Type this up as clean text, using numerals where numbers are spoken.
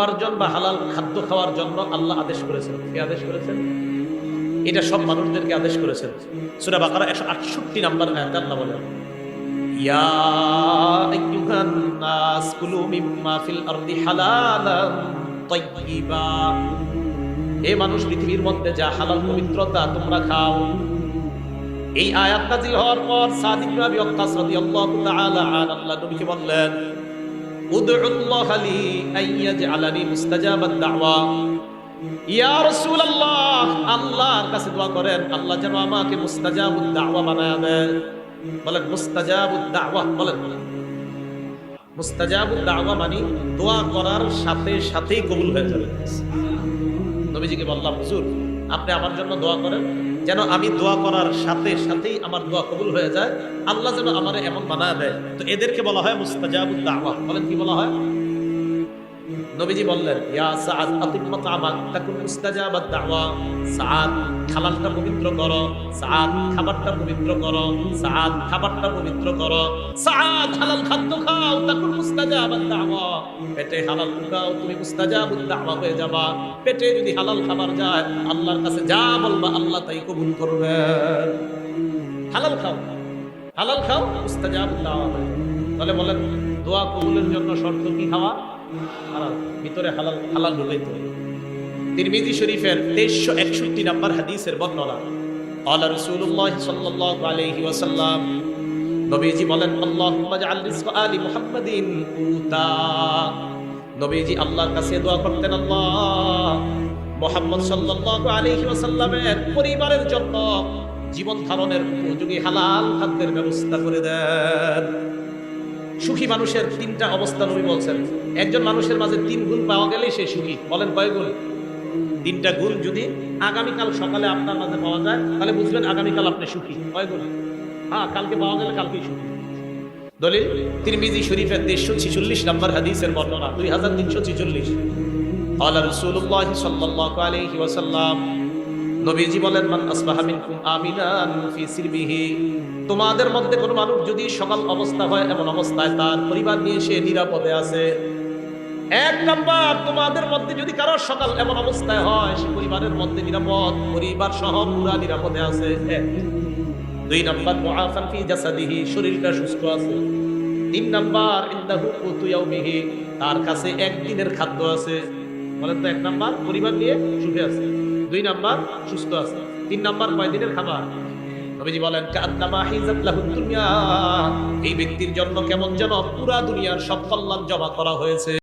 উপার্জন বা হালাল খাদ্য খাওয়ার জন্য আল্লাহ আদেশ করেছেন। কে আদেশ করেছেন? এটা সব মানুষদেরকে আদেশ করেছেন। সূরা বাকারা 168 নম্বর আয়াতে আল্লাহ বলেন, ইয়া আইয়ুহান নাস কুলু মিম্মা ফিল আরদি হালালান তাইয়্যিবা। হে মানুষ, পৃথিবীর মধ্যে যা হালাল পবিত্রতা তোমরা খাও। এই আয়াত নাযিল হওয়ার পর সাদ ইবনে আবি ওয়াক্কাস রাদিয়াল্লাহু তাআলা আনহু আল্লাহ নবীকে বললেন, উদউল্লাহ লি আইয়াজআলানি মুস্তাজাবাদ দাওয়া। ইয়া রাসূলুল্লাহ, আল্লাহর কাছে দোয়া করেন আল্লাহ যেন আমাকে মুস্তাজাবুদ দাওয়া বানায় দেন। বলেন মুস্তাজাবুদ দাওয়া। বলেন মুস্তাজাবুদ দাওয়া মানে দোয়া করার সাথে সাথেই কবুল হয়ে যাবে। নবীজিকে বললাম, হুজুর আপনি আমার জন্য দোয়া করেন যেন আমি দোয়া করার সাথে সাথেই আমার দোয়া কবুল হয়ে যায়, আল্লাহ যেন আমারে এমন বানায় দেয়। তো এদেরকে বলা হয় মুস্তাজাবুদ দাওয়া। বলেন কি বলা হয়? নবীজি বললেন, ইয়া সাআদ আতিম মাতআমাক তাকুন মুস্তাজাবাদ দাওয়া। সাআদ, হালালটা পবিত্র করো। সাআদ, খাবারটা পবিত্র করো। সাআদ, খাবারটা পবিত্র করো। সাআদ, হালাল খাদ্য খাও, তাকুন মুস্তাজাবাদ দাওয়া। পেটে হালাল খাও, তুমি মুস্তাজাবুদ দাওয়া হয়ে যাবা। পেটে যদি হালাল খাবার যায়, আল্লাহর কাছে যা বলবা আল্লাহ তাই কবুল করবেন। হালাল খাও, হালাল খাও, মুস্তাজাবুদ দাওয়া হয়ে যাবে। তাহলে বলেন দোয়া কবুলের জন্য শর্ত কি? খাওয়া হালাল, ভিতরে হালাল হালাল ঢুকাইতে হবে। তিরমিজি শরীফের 2361 নম্বর হাদিসের বর্ণনা, ক্বালা রাসূলুল্লাহ সাল্লাল্লাহু আলাইহি ওয়াসাল্লাম, নবীজি বলেন, আল্লাহুম্মা জাআল রিজকা আলি মুহাম্মাদিন কুতা। নবীজি আল্লাহর কাছে দোয়া করতেন, আল্লাহ মুহাম্মদ সাল্লাল্লাহু আলাইহি ওয়াসাল্লামের পরিবারের জন্য জীবন ধারণের উপযোগী হালাল খাদ্যের ব্যবস্থা করে দেন। সুখী মানুষের তিনটা অবস্থা নবী বলছেন। একজন মানুষের মাঝে 3 গুণ পাওয়া গেলেই সে সুখী। বলেন কয় গুণ? 3টা গুণ যদি আগামীকাল সকালে আপনার মাঝে পাওয়া যায় তাহলে বুঝবেন আগামীকাল আপনি সুখী। কয় গুণ? হ্যাঁ, কালকে পাওয়া গেলে কালকেই সুখী। দলিল তিরমিজি শরীফের 346 নম্বর হাদিসের বর্ণনা, 2346। ক্বালা রাসূলুল্লাহ সাল্লাল্লাহু আলাইহি ওয়াসাল্লাম, নবীজি বলেন, মান আসবাহা মিনকুম আমিনান ফি সিরবিহি। তোমাদের মধ্যে কোনো মানুষ যদি সকাল অবস্থা হয় এমন অবস্থায় তার পরিবার নিয়ে সে নিরাপদে আছে। 1 নাম্বার, তোমাদের মধ্যে যদি কারো সকাল এমন অবস্থায় হয় সে পরিবারের মধ্যে নিরাপদ, পরিবার সহ পুরা নিরাপদে আছে। 2 নাম্বার, মুআফান ফি জাসাদিহি, শরীরটা সুস্থ আছে। 3 নাম্বার, ইনদাহু কুতু ইয়াউমিহি, তার কাছে একদিনের খাদ্য আছে। বলেন তো 1 নাম্বার পরিবার নিয়ে সুখে আছে, 2 নাম্বার সুস্থ আছে, 3 নাম্বার কয় দিনের খাবার। নবীজি বলেন, কাআন্নামা হিজাত লাহুদ দুনিয়া, এই ব্যক্তির জন্য কেমন যেন পুরা দুনিয়ার সব কল্যাণ জমা করা হয়েছে।